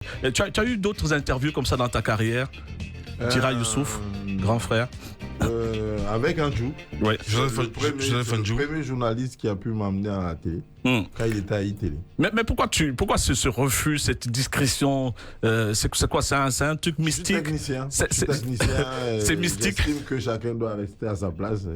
Tu as eu d'autres interviews comme ça dans ta carrière? Tira Youssouf, grand frère. Avec Andrew. Ouais. Joseph Andrew. Le premier journaliste qui a pu m'amener à la télé quand il était à iTélé. Mais pourquoi ce refus, cette discrétion? C'est quoi? C'est un truc mystique? Je suis technicien. C'est mystique. J'estime que chacun doit rester à sa place.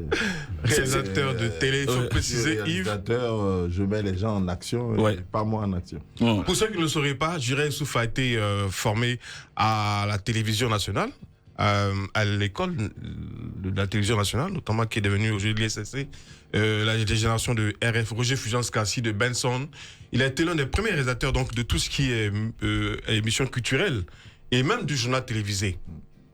Réalisateur de télé, il faut préciser, Yves. Réalisateur, je mets les gens en action, pas moi en action. Pour ceux qui ne le sauraient pas, Jira Youssouf a été formé à la télévision nationale. À l'école de la télévision nationale, notamment qui est devenue aujourd'hui l'ISSC, la génération de RF, Roger Fulgence-Cassis, de Benson. Il a été l'un des premiers réalisateurs donc, de tout ce qui est émissions culturelles et même du journal télévisé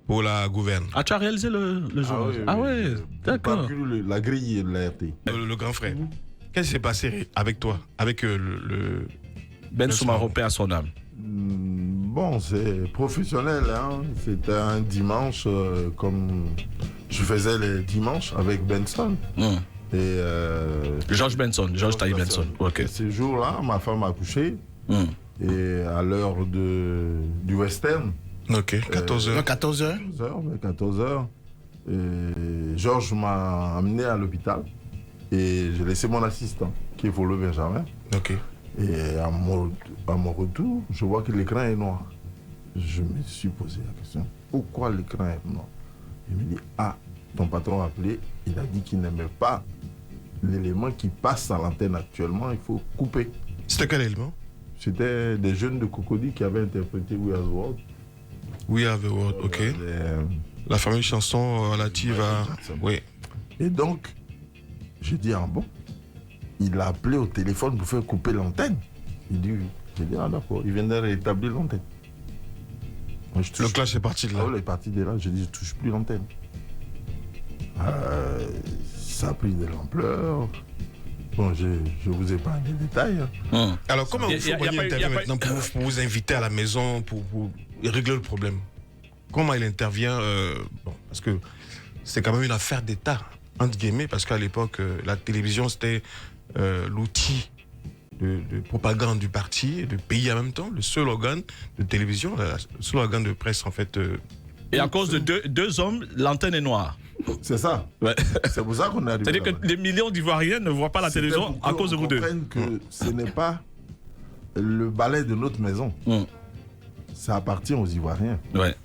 pour la gouverne. Ah, tu as réalisé le journal? Oui. D'accord. La grille de la RT. Le grand frère. Qu'est-ce qui s'est passé avec toi, avec le Ben Soumaro, paix à son âme? Bon, c'est professionnel, hein. C'était un dimanche, comme je faisais les dimanches avec Benson. Et George Taï Benson. Ok. Et ce jour-là, ma femme a accouché. Et à l'heure du western. Ok, 14h. 14h. Et Georges m'a amené à l'hôpital. Et j'ai laissé mon assistant, qui est Volo Benjamin. Ok. Et à mon retour, je vois que l'écran est noir. Je me suis posé la question, pourquoi l'écran est noir? Il me dit, ton patron a appelé, il a dit qu'il n'aimait pas l'élément qui passe à l'antenne actuellement, il faut couper. C'était quel élément? C'était des jeunes de Cocody qui avaient interprété We Are the World. We Are the World, ok. La fameuse chanson relative à... Oui. Et donc, j'ai dit, bon? Il a appelé au téléphone pour faire couper l'antenne. Il dit oui. J'ai dit, d'accord, il vient de rétablir l'antenne. Le clash est parti de là. Il est parti de là, j'ai dit, je ne touche plus l'antenne. Ça a pris de l'ampleur. Bon, je ne vous ai pas les détails. Alors, comment vous intervient maintenant pour vous inviter à la maison, pour régler le problème? Comment il intervient parce que c'est quand même une affaire d'État, entre guillemets, parce qu'à l'époque, la télévision, c'était l'outil de propagande du parti et du pays en même temps, le seul organe de télévision, le seul organe de presse en fait. Et à cause de deux hommes, l'antenne est noire. C'est ça. Ouais. C'est pour ça qu'on est arrivé. C'est-à-dire que des millions d'Ivoiriens ne voient pas la télévision à cause de vous deux. Que ce n'est pas le balai de notre maison. Ça appartient aux Ivoiriens. Ouais.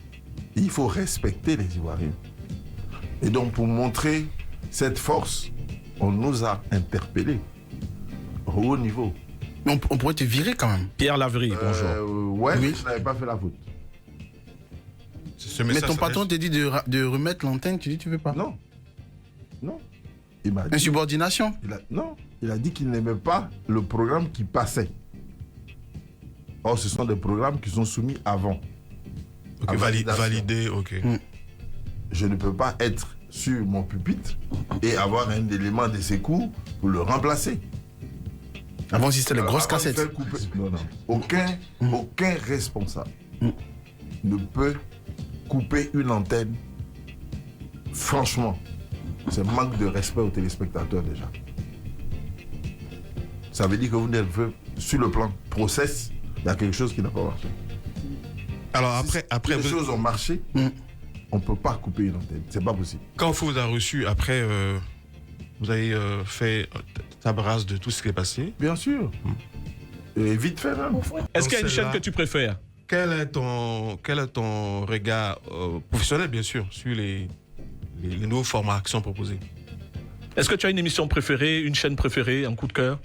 Il faut respecter les Ivoiriens. Et donc pour montrer cette force, on nous a interpellés au haut niveau. On pourrait te virer quand même. Pierre Lavry, bonjour. Ouais, oui. Mais je n'avais pas fait la faute. Mais ton patron t'a dit de remettre l'antenne, tu dis tu veux pas? Non. Il m'a dit, insubordination? Il a dit qu'il n'aimait pas le programme qui passait. Or, ce sont des programmes qui sont soumis avant. Ok, validé, ok. Je ne peux pas être sur mon pupitre et avoir un élément de secours pour le remplacer. Avant, si c'était les grosses cassettes. Non. Aucun responsable ne peut couper une antenne. Franchement, c'est manque de respect aux téléspectateurs déjà. Ça veut dire que vous n'êtes pas sur le plan process, il y a quelque chose qui n'a pas marché. Alors après les choses ont marché, on ne peut pas couper une antenne, c'est pas possible. Quand vous avez reçu, après, vous avez fait tabrasse de tout ce qui est passé? Bien sûr. Et vite fait même. Est-ce qu'il y a une chaîne que tu préfères? Quel est ton regard professionnel, bien sûr, sur les nouveaux formats qui sont proposés? Est-ce que tu as une émission préférée, une chaîne préférée, un coup de cœur?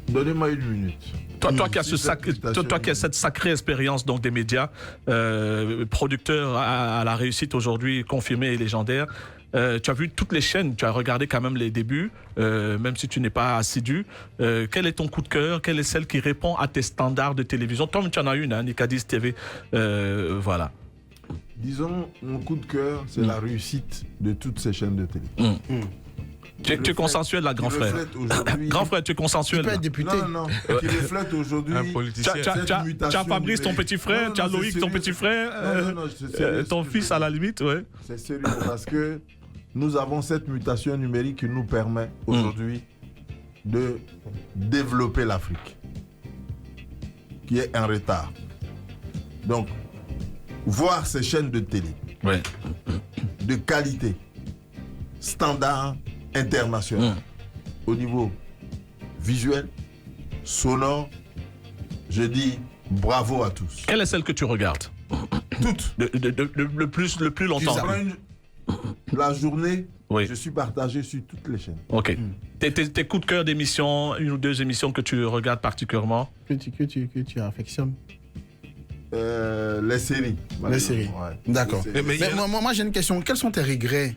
Donnez-moi une minute. Toi qui as cette sacrée expérience donc, des médias, producteur à la réussite aujourd'hui confirmée et légendaire, tu as vu toutes les chaînes, tu as regardé quand même les débuts, même si tu n'es pas assidu. Quel est ton coup de cœur? Quelle est celle qui répond à tes standards de télévision? Toi, tu en as une, Nicadis TV. Voilà. Disons, mon coup de cœur, c'est la réussite de toutes ces chaînes de télé. Tu es consensuel là, grand frère. Grand frère, tu es consensuel. Tu peux être député. Non. Qui reflète aujourd'hui un politicien. Tu as Fabrice, ton petit frère, tu as Loïc, ton petit frère, ton fils à la limite, ouais. C'est sérieux parce que nous avons cette mutation numérique qui nous permet aujourd'hui de développer l'Afrique. qui est en retard. Donc, voir ces chaînes de télé de qualité, standard international, au niveau visuel, sonore, je dis bravo à tous. Quelle est celle que tu regardes? Toutes. Le plus longtemps. La journée, Oui. je suis partagé sur toutes les chaînes. Ok. Tes coups de cœur d'émissions, une ou deux émissions que tu regardes particulièrement? Que tu affectionnes. Les séries. Les séries. Ouais. D'accord. Les séries. Mais moi, j'ai une question. Quels sont tes regrets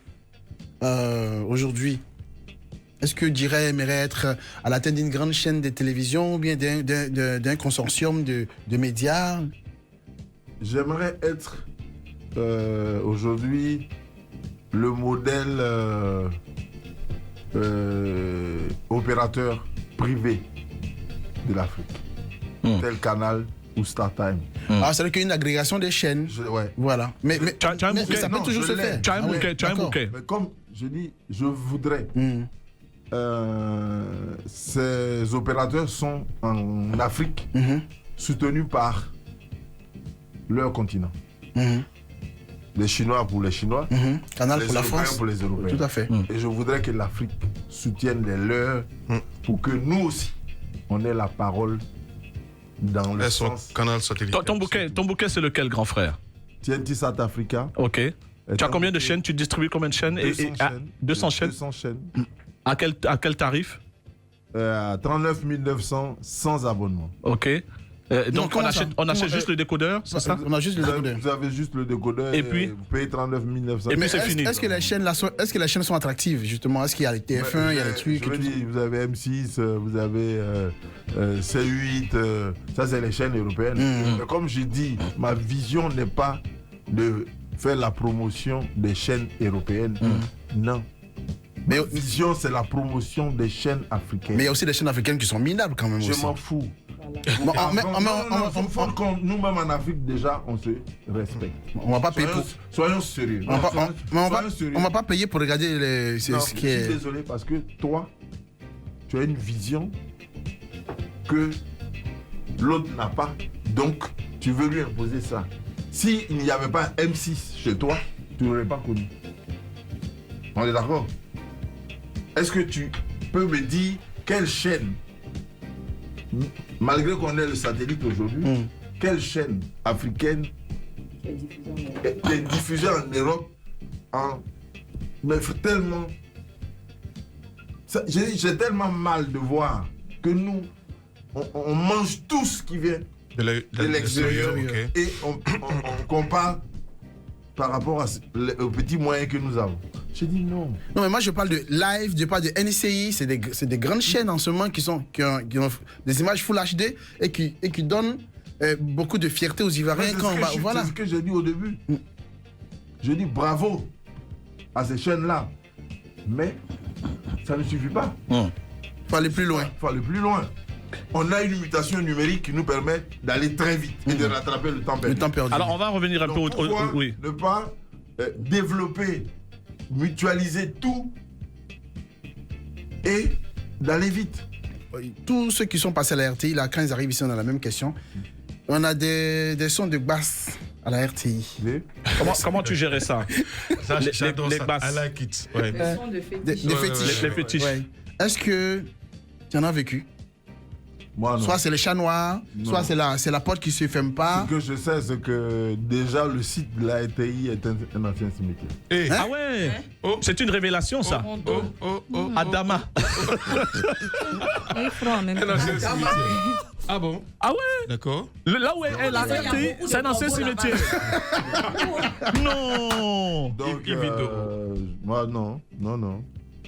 aujourd'hui? Est-ce que Diray aimerait être à la tête d'une grande chaîne de télévision ou bien d'un consortium de médias? J'aimerais être aujourd'hui le modèle opérateur privé de l'Afrique, tel Canal ou StarTime. Ah, c'est-à-dire qu'il y a une agrégation des chaînes. Ouais. Voilà. Mais Tu as un mais bouquet? ça peut Non, toujours je se l'ai. faire. Tu as un Ah bouquet, ouais, tu as un d'accord. bouquet. Mais comme je dis, je voudrais. Ces opérateurs sont en Afrique soutenus par leur continent. Les Chinois pour les Chinois, Canal les pour la Européens France. pour les Européens. Tout à fait. Et je voudrais que l'Afrique soutienne les leurs pour que nous aussi, on ait la parole dans le Elles sont sens. canal satellite. Ton bouquet, c'est lequel, grand frère? TNT South Africa. Ok. Tu as combien de chaînes? Tu distribues combien de chaînes? 200 chaînes. 200 chaînes. 200 chaînes. À quel tarif? À 39 900 sans abonnement. Ok. Donc comment on achète ça juste le décodeur, c'est ça? On a juste les Vous décodeurs. avez juste le décodeur Et puis vous payez 39 900. Et puis Mais c'est fini. Est-ce que les chaînes là est-ce que les chaînes sont attractives justement? Est-ce qu'il y a les TF1, il y a les trucs Je veux et tout ça? dire, vous avez M6, vous avez C8, ça c'est les chaînes européennes. Mais comme je dis, ma vision n'est pas de faire la promotion des chaînes européennes. Non. Mais Ma vision, c'est la promotion des chaînes africaines. il y a aussi des chaînes africaines qui sont minables quand même Je aussi. m'en fous. Bon, Faut qu'on- nous-mêmes en Afrique, déjà, on se respecte. on va pas payer pour. Soyons sérieux. On va pas payer pour regarder Non, ce qui je suis est. désolé parce que toi, tu as une vision que l'autre n'a pas. Donc, tu veux lui imposer ça. S'il n'y avait pas M6 chez toi, tu ne l'aurais pas connu. On est d'accord? Est-ce que tu peux me dire quelle chaîne, malgré qu'on ait le satellite aujourd'hui, quelle chaîne africaine est diffusée en Europe mais tellement. J'ai tellement mal de voir que nous, on mange tout ce qui vient De l'extérieur ok. et on compare par rapport aux petits moyens que nous avons. J'ai dit non. Non, mais moi je parle de live, je parle de NCI, c'est des grandes chaînes en ce moment qui ont des images Full HD et qui donnent beaucoup de fierté aux Ivoiriens quand on va. Voilà. C'est ce que j'ai dit au début. Je dis bravo à ces chaînes-là. Mais ça ne suffit pas. Faut aller plus loin. Il faut aller plus loin. On a une mutation numérique qui nous permet d'aller très vite et de rattraper le temps perdu. Le temps perdu. Alors on va revenir un peu Donc, pourquoi oui. ne pas développer, mutualiser tout et d'aller vite. Tous ceux qui sont passés à la RTI, là, quand ils arrivent ici, on a la même question. On a des sons de basse à la RTI. Comment tu gérais ça? Ça, Les j'adore ça. basses. I like it. Ouais. Le son de fétiche. Des fétiches. Les fétiches. Ouais. Est-ce que tu en as vécu? Moi, non. Soit c'est les chats noirs, Non. soit c'est la porte qui se ferme pas. Ce que je sais, c'est que déjà le site de la RTI est un ancien cimetière. Eh, Ah ouais. Oh. C'est une révélation ça. oh. Adama. Et franc, en même Un temps. ancien cimetière. Ah bon? Ah ouais. D'accord. Là où est la Il y a RTI, beaucoup de c'est un ancien tombeaux là-bas. cimetière. Non. Donc, Yves Vidot. moi, non.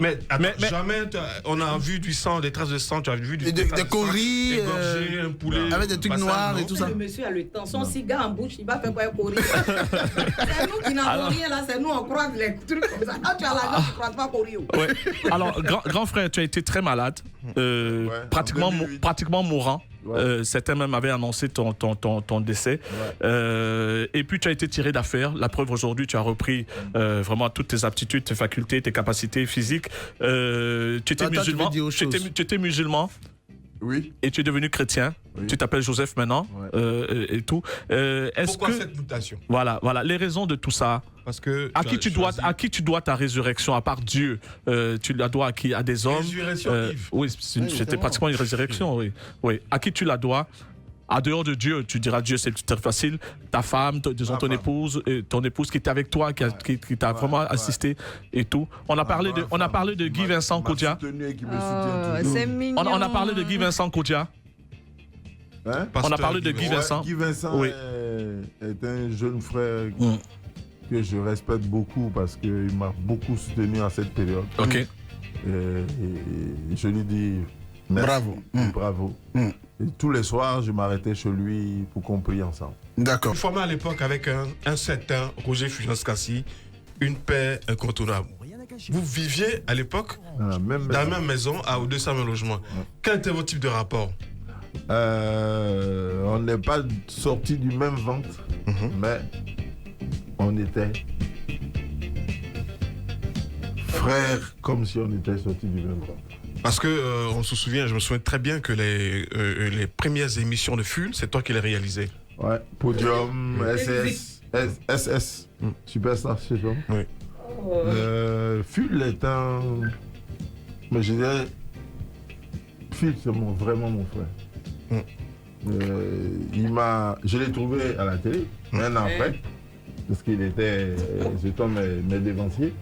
Mais, attends, Mais- jamais on a vu du sang, des traces de sang, tu as vu Des traces de sang, coris, égorgé, un poulet. avec des trucs Pas ça, noirs non? et tout ça. Le monsieur a le temps, son cigare en bouche, il va faire quoi courir? C'est nous qui n'avons rien là, c'est nous on croise les trucs comme ça. Quand tu as l'argent, tu ne croises pas courir. Ouais. Alors, grand frère, tu as été très malade, en 2008. pratiquement mourant. Ouais. Certains même avaient annoncé ton décès. Et puis, tu as été tiré d'affaire. La preuve, aujourd'hui, tu as repris vraiment toutes tes aptitudes, tes facultés, tes capacités physiques. Tu étais Attends, tu musulman. veux dire autre chose. Tu étais musulman. Oui. et tu es devenu chrétien. Oui. Tu t'appelles Joseph maintenant et tout. Pourquoi cette mutation? Voilà, les raisons de tout ça. Parce que À qui tu dois ta résurrection, à part Dieu? Tu la dois à qui? À des hommes? Résurrection, Yves. Oui, c'était pratiquement une résurrection, oui. À qui tu la dois? À dehors de Dieu, tu diras Dieu, c'est très facile. Ta femme, disons ton épouse qui était avec toi, qui t'a vraiment assisté et tout. On a parlé de Guy Vincent Kodia. C'est mignon. On a parlé de Guy Vincent Kodia. Hein? On a parlé de Guy Vincent. Guy Vincent Oui. est un jeune frère que je respecte beaucoup parce qu'il m'a beaucoup soutenu à cette période. Ok. Et je lui dis merci. Bravo. Et tous les soirs, je m'arrêtais chez lui pour qu'on prie ensemble. D'accord. Vous formez à l'époque avec un certain Roger Fulgence-Cassis, une paix incontournable. Vous viviez à l'époque Dans la même dans la maison. même maison à 200 000 logements. Quel était votre type de rapport? On n'est pas sortis du même ventre, mais on était frères comme si on était sortis du même ventre. Parce que je me souviens très bien que les premières émissions de Ful, c'est toi qui les réalisais. Ouais, Podium, SS, Superstar Station. Oui. Ful est un. Mais je dirais. Ful, c'est vraiment mon frère. Je l'ai trouvé à la télé, un an après, parce qu'il était. C'était mes dévanciers.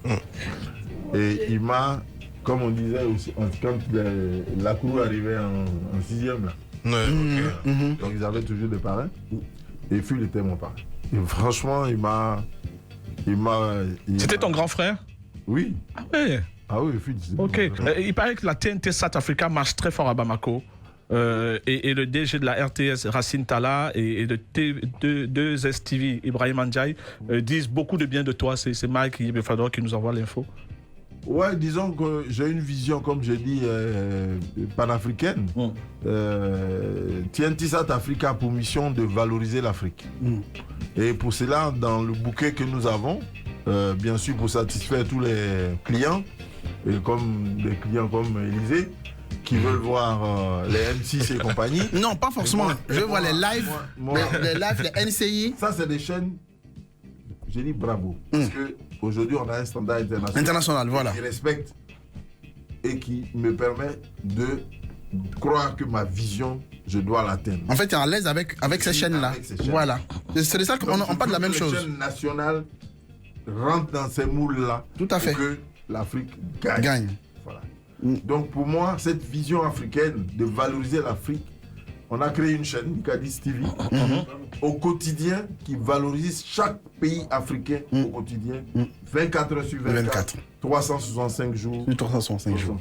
Et il m'a. Comme on disait aussi, quand la cour arrivait en 6e, là. Donc ils avaient toujours des parrains. Et Ful était mon parrain. Et franchement, il m'a. C'était ton grand frère? Oui. Ah ouais. Ah oui, Ful. Ok. Il paraît que la TNT South Africa marche très fort à Bamako. Et le DG de la RTS, Racine Talla, et de 2S TV, Ibrahim Andjaï, disent beaucoup de bien de toi. C'est Mike Yebefador qui nous envoie l'info. Ouais, disons que j'ai une vision, comme j'ai dit, panafricaine. TNT South Africa a pour mission de valoriser l'Afrique. Et pour cela, dans le bouquet que nous avons, bien sûr pour satisfaire tous les clients, et comme des clients comme Élysée, qui veulent voir les M6 et compagnie. Non, pas forcément. Je vois les lives, les lives, les NCI. Ça, c'est des chaînes. J'ai dit bravo. Parce qu'aujourd'hui, on a un standard international. Voilà. Qui respecte et qui me permet de croire que ma vision, je dois l'atteindre. En fait, tu es à l'aise avec ces chaînes-là. Voilà. C'est de ça qu'on parle de la même chose. Les chaînes nationales rentrent dans ces moules-là. Tout à fait. Pour que l'Afrique gagne. Voilà. Donc, pour moi, cette vision africaine de valoriser l'Afrique, on a créé une chaîne, Nicadis TV, au quotidien, qui valorise chaque pays africain au quotidien, 24 heures sur 24, 365 jours. 365 jours.